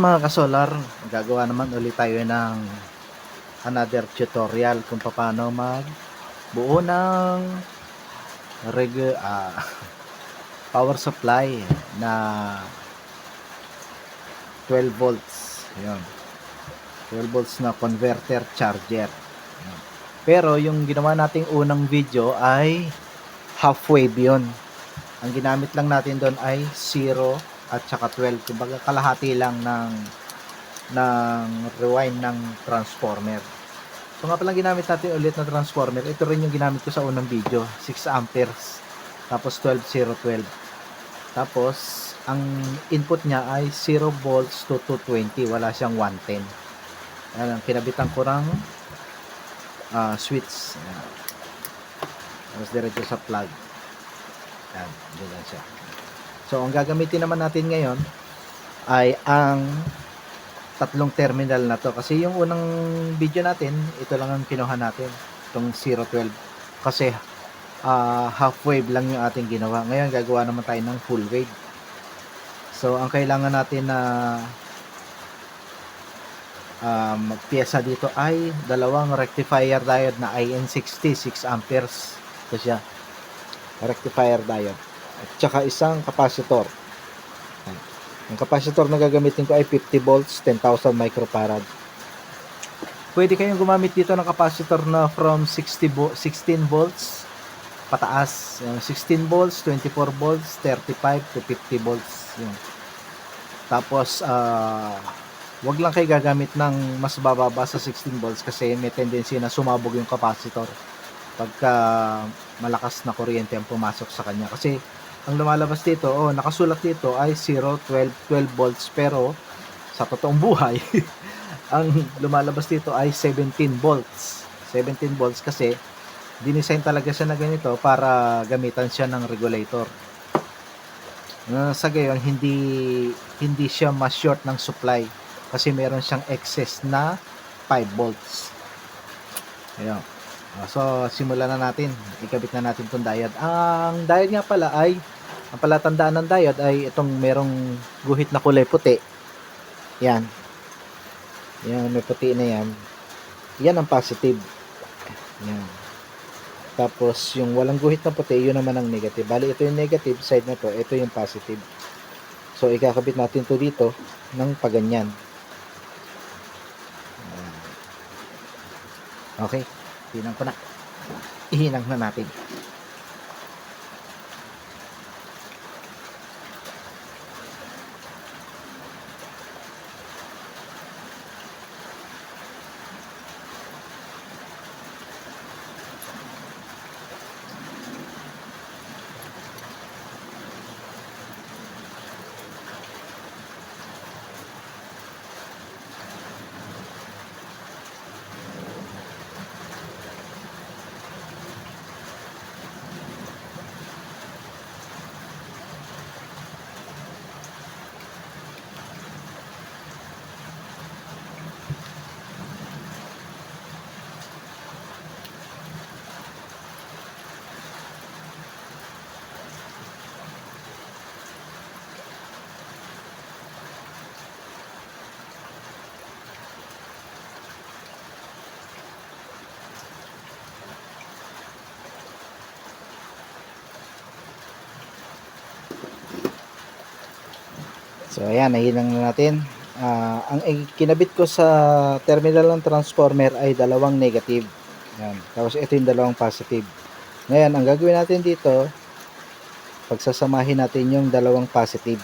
mga kasolar, gagawa naman ulit tayo ng another tutorial kung paano magbuo ng power supply na 12 volts. Ayun. 12 volts na converter charger. Ayun. Pero yung ginawa nating unang video ay half wave yun. Ang ginamit lang natin doon ay 0 at saka 12. Kumbaga kalahati lang ng rewind ng transformer. So nga pala ginamit natin ulit na transformer. Ito rin yung ginamit ko sa unang video, 6 amperes. Tapos 12 0 12. Tapos ang input niya ay 0 volts to 220, wala siyang 110. Yan ang kinabitan ko ng switch. Yan. Tapos diretso sa plug. Yan, ganyan siya. So ang gagamitin naman natin ngayon ay ang tatlong terminal na to, kasi yung unang video natin ito lang ang kinuha natin, itong 012, kasi half wave lang yung ating ginawa. Ngayon gagawa naman tayo ng full wave. So ang kailangan natin na magpiyesa dito ay dalawang rectifier diode na IN60 6 amperes. Ito siya, rectifier diode, at saka isang capacitor. Ang capacitor na gagamitin ko ay 50 volts, 10,000 microfarad. Pwede kayong gumamit dito ng capacitor na from 16 volts pataas. 16 volts, 24 volts, 35 to 50 volts. Yun. Tapos, wag lang kayo gagamit ng mas bababa sa 16 volts kasi may tendency na sumabog yung capacitor pagka malakas na kuryente ang pumasok sa kanya. Kasi ang lumalabas dito, nakasulat dito ay 0, 12 volts, pero sa totoong buhay ang lumalabas dito ay 17 volts. 17 volts kasi dinesign talaga siya na ganito para gamitan siya ng regulator. Sa gayon, hindi siya ma-short ng supply kasi meron siyang excess na 5 volts. Ayun. So, simulan na natin. Ikabit na natin itong diode. Ang diode nga pala ay, ang palatandaan ng diode ay itong merong guhit na kulay puti. Yan. Yan, may puti na yan. Yan ang positive. Yan. Tapos, yung walang guhit na puti, yun naman ang negative. Bali, ito yung negative side na to. Ito yung positive. So, ikakabit natin to dito ng paganyan. Okay. Hinang ko na. Ihinang na natin. So ayan, nahinang na natin. Ang kinabit ko sa terminal ng transformer ay dalawang negative. Ayan. Tapos ito yung dalawang positive. Ngayon, ang gagawin natin dito, pagsasamahin natin yung dalawang positive.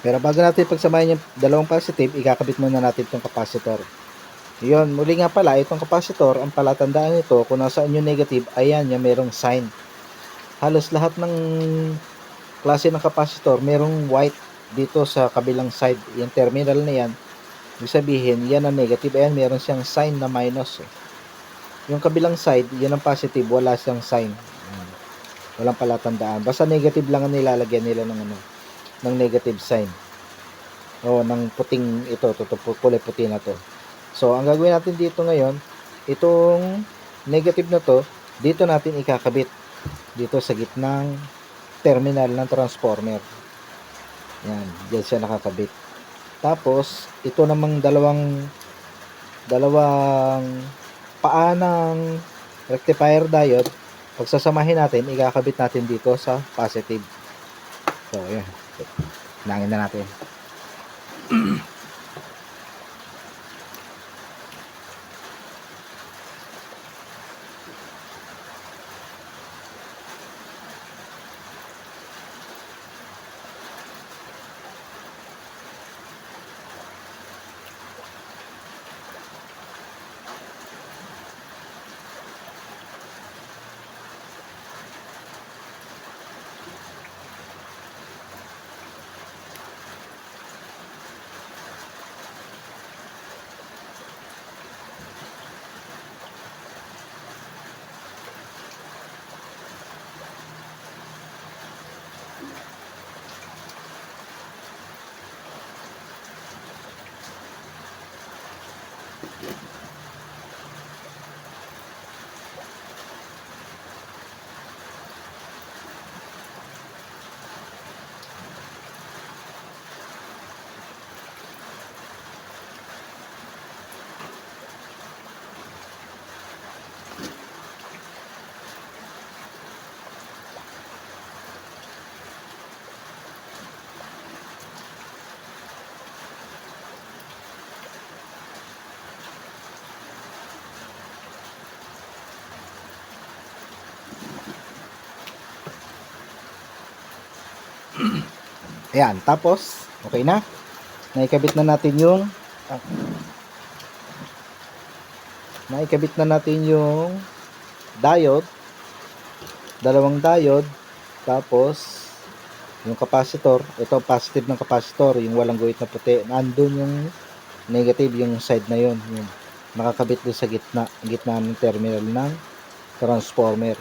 Pero bago natin pagsamahin yung dalawang positive, ikakabit muna natin itong capacitor. Yun, muli nga pala, itong capacitor, ang palatandaan nito, kung nasaan yung negative, ayan, yung merong sign. Halos lahat ng klase ng capacitor, merong white dito sa kabilang side. Yung terminal na yan, ibig sabihin, yan ang negative. Ayan, meron siyang sign na minus. Yung kabilang side, yan ang positive, wala siyang sign. Walang palatandaan. Basta negative lang ang nilalagyan nila ng negative sign. O ng puting ito, kulay puti na to. So, ang gagawin natin dito ngayon, itong negative na to, dito natin ikakabit. Dito sa gitnang terminal ng transformer. Yan, diyan siya nakakabit. Tapos, ito namang dalawang paa ng rectifier diode, pagsasamahin natin, ikakabit natin dito sa positive. So, ayan. Nangin na natin. Ayan, tapos, okay na. Naikabit na natin yung diode, dalawang diode, tapos yung capacitor, ito positive ng capacitor, yung walang guhit na puti, nandun yung negative, yung side na yun, yung nakakabit doon sa gitna ng terminal ng transformer.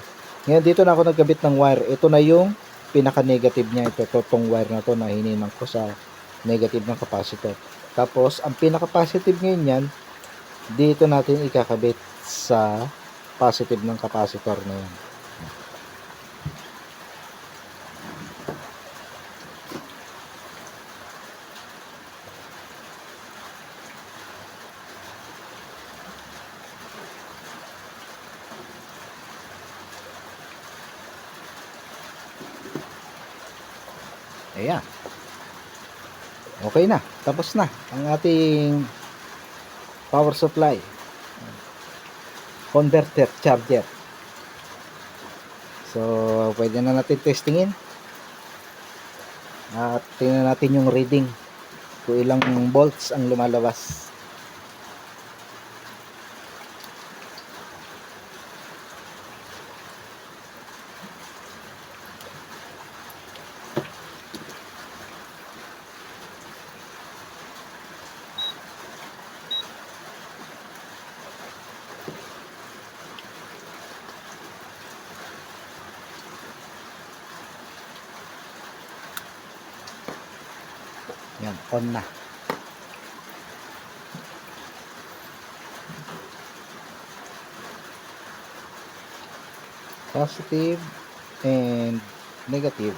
Ngayon dito na ako nagkabit ng wire, ito na yung pinaka-negative niya, ito tong wire na to na hininang ko sa negative ng capacitor. Tapos ang pinaka-positive ngayon yan, dito natin ikakabit sa positive ng capacitor na yan. Ayan. Okay na. Tapos na ang ating power supply. Converter, charger. So, pwede na natin testingin. At tingnan natin yung reading. Kung ilang volts ang lumalabas. Yan, on na. Positive and negative.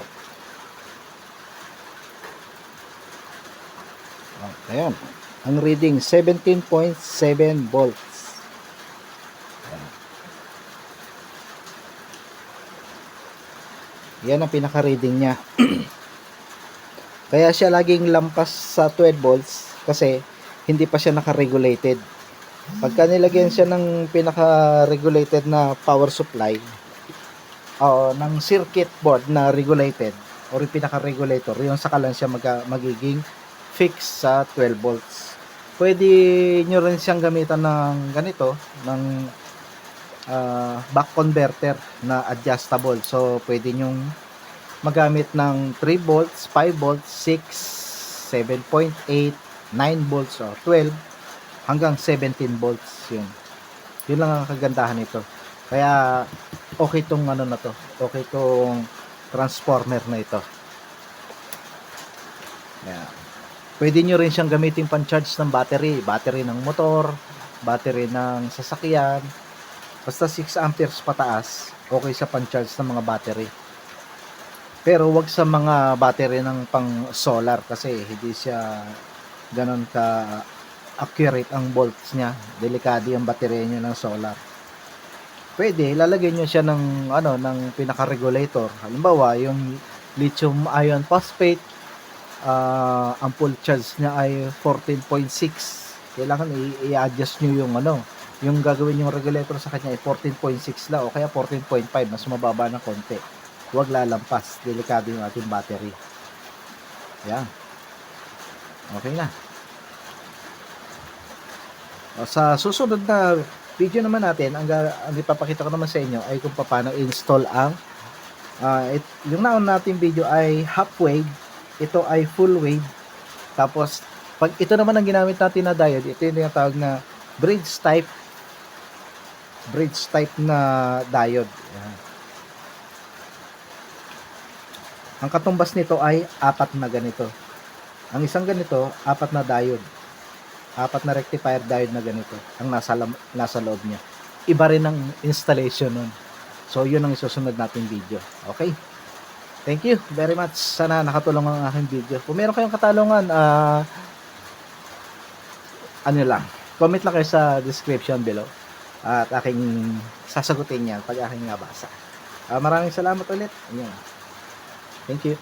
Ayan. Ang reading 17.7 volts. Yan ang pinaka-reading niya. Kaya siya laging lampas sa 12 volts kasi hindi pa siya naka-regulated. Pagka nilagyan siya ng pinaka-regulated na power supply o ng circuit board na regulated or yung pinaka-regulator, yung saka lang siya magiging fix sa 12 volts. Pwede nyo rin siyang gamitan ng ganito, ng back converter na adjustable. So, pwede nyong magamit ng 3 volts, 5 volts, 6, 7.8, 9 volts, o 12, hanggang 17 volts. Yun lang ang kagandahan nito. Kaya, okay tong ano na to. Okay tong transformer na ito. Yeah. Pwede nyo rin siyang gamitin pan-charge ng battery ng motor, battery ng sasakyan. Basta 6 amperes pataas, okay sa pan-charge ng mga battery. Pero wag sa mga battery ng pang solar kasi hindi siya gano'n ka accurate ang volts niya. Delikado yung baterya niyo ng solar. Pwede lalagyan niyo siya ng ano, ng pinaka-regulator. Halimbawa, yung lithium iron phosphate, ang full charge niya ay 14.6. Kailangan i-adjust niyo yung ano, yung gagawin yung regulator sa kanya ay 14.6 lang o kaya 14.5, mas mababa ng konti. Huwag lalampas, delikado yung ating battery. Yan, okay na. O, sa susunod na video naman natin, ang ipapakita ko naman sa inyo ay kung paano install ang yung naon nating video ay half wave, ito ay full wave. Tapos pag ito naman ang ginamit natin na diode, ito yung tinatawag na bridge type na diode. Yan. Ang katumbas nito ay 4 na ganito. Ang isang ganito, 4 na diode. 4 na rectifier diode na ganito ang nasa loob niya. Iba rin ang installation nun. So, yun ang isusunod nating video. Okay? Thank you very much. Sana nakatulong ang aking video. Kung meron kayong katalungan, ano lang, comment lang kayo sa description below. At aking sasagutin yan pag aking nabasa. Maraming salamat ulit. Ayan. Thank you.